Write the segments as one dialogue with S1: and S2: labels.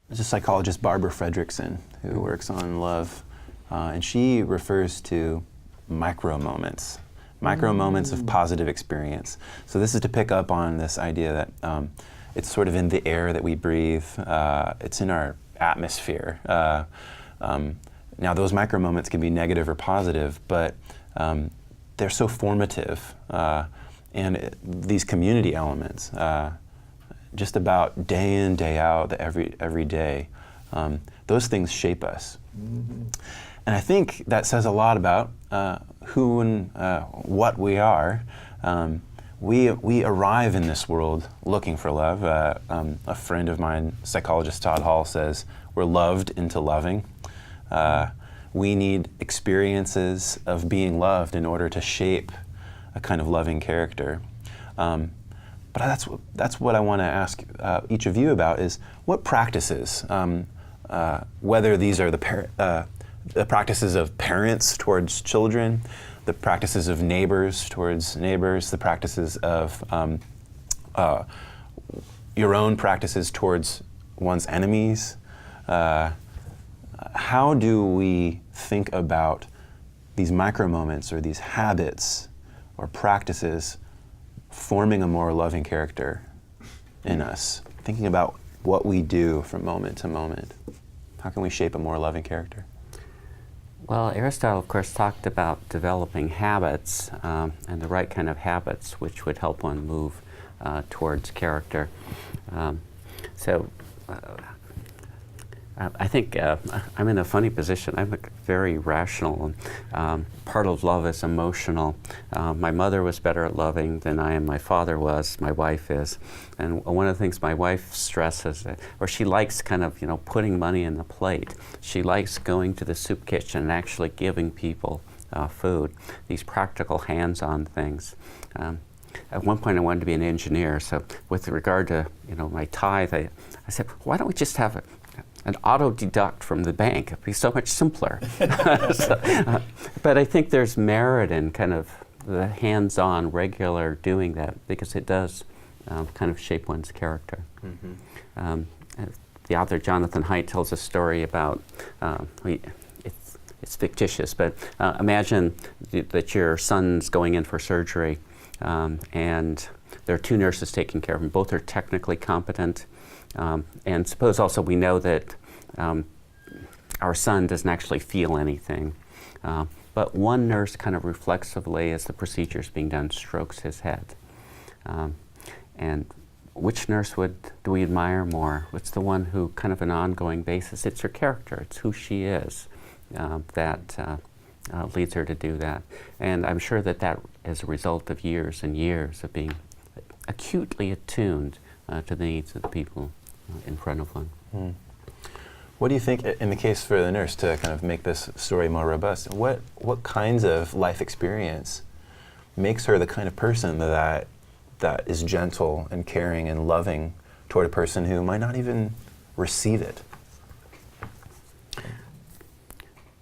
S1: there's a psychologist, Barbara Fredrickson, who works on love, and she refers to micro moments of positive experience. So this is to pick up on this idea that it's sort of in the air that we breathe, it's in our atmosphere. Now those micro moments can be negative or positive, but they're so formative. And these community elements, just about day in, day out, every day, those things shape us. Mm-hmm. And I think that says a lot about who and what we are. We arrive in this world looking for love. A friend of mine, psychologist Todd Hall, says we're loved into loving. We need experiences of being loved in order to shape a kind of loving character. But that's what I want to ask each of you about, is what practices, whether these are the practices of parents towards children, the practices of neighbors towards neighbors, the practices of your own practices towards one's enemies. How do we think about these micro moments or these habits or practices forming a more loving character in us? Thinking about what we do from moment to moment. How can we shape a more loving character?
S2: Well, Aristotle, of course, talked about developing habits, and the right kind of habits which would help one move towards character. I think I'm in a funny position. I'm very rational. Part of love is emotional. My mother was better at loving than I am. My father was. My wife is. And one of the things my wife stresses, or she likes kind of, putting money in the plate. She likes going to the soup kitchen and actually giving people food. These practical, hands-on things. At one point, I wanted to be an engineer. So, with regard to my tithe, I said, why don't we just have an auto deduct from the bank? It'd be so much simpler. But I think there's merit in kind of the hands-on, regular doing that, because it does kind of shape one's character. Mm-hmm. The author Jonathan Haidt tells a story about, it's fictitious, but imagine that your son's going in for surgery, and there are two nurses taking care of him. Both are technically competent. And suppose also we know that our son doesn't actually feel anything, but one nurse kind of reflexively, as the procedure is being done, strokes his head. And which nurse do we admire more? It's the one who, kind of an ongoing basis, it's her character, it's who she is that leads her to do that. And I'm sure that is a result of years and years of being acutely attuned to the needs of the people in front of one.
S1: Mm. What do you think, in the case for the nurse, to kind of make this story more robust, what kinds of life experience makes her the kind of person that is gentle and caring and loving toward a person who might not even receive it?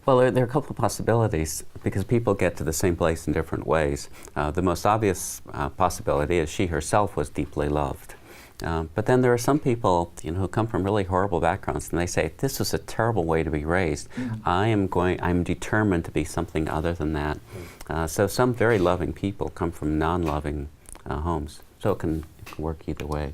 S2: Well, there are a couple of possibilities, because people get to the same place in different ways. The most obvious possibility is she herself was deeply loved. But then there are some people, who come from really horrible backgrounds, and they say, this was a terrible way to be raised. Mm-hmm. I'm determined to be something other than that. So some very loving people come from non-loving homes. So it can work either way.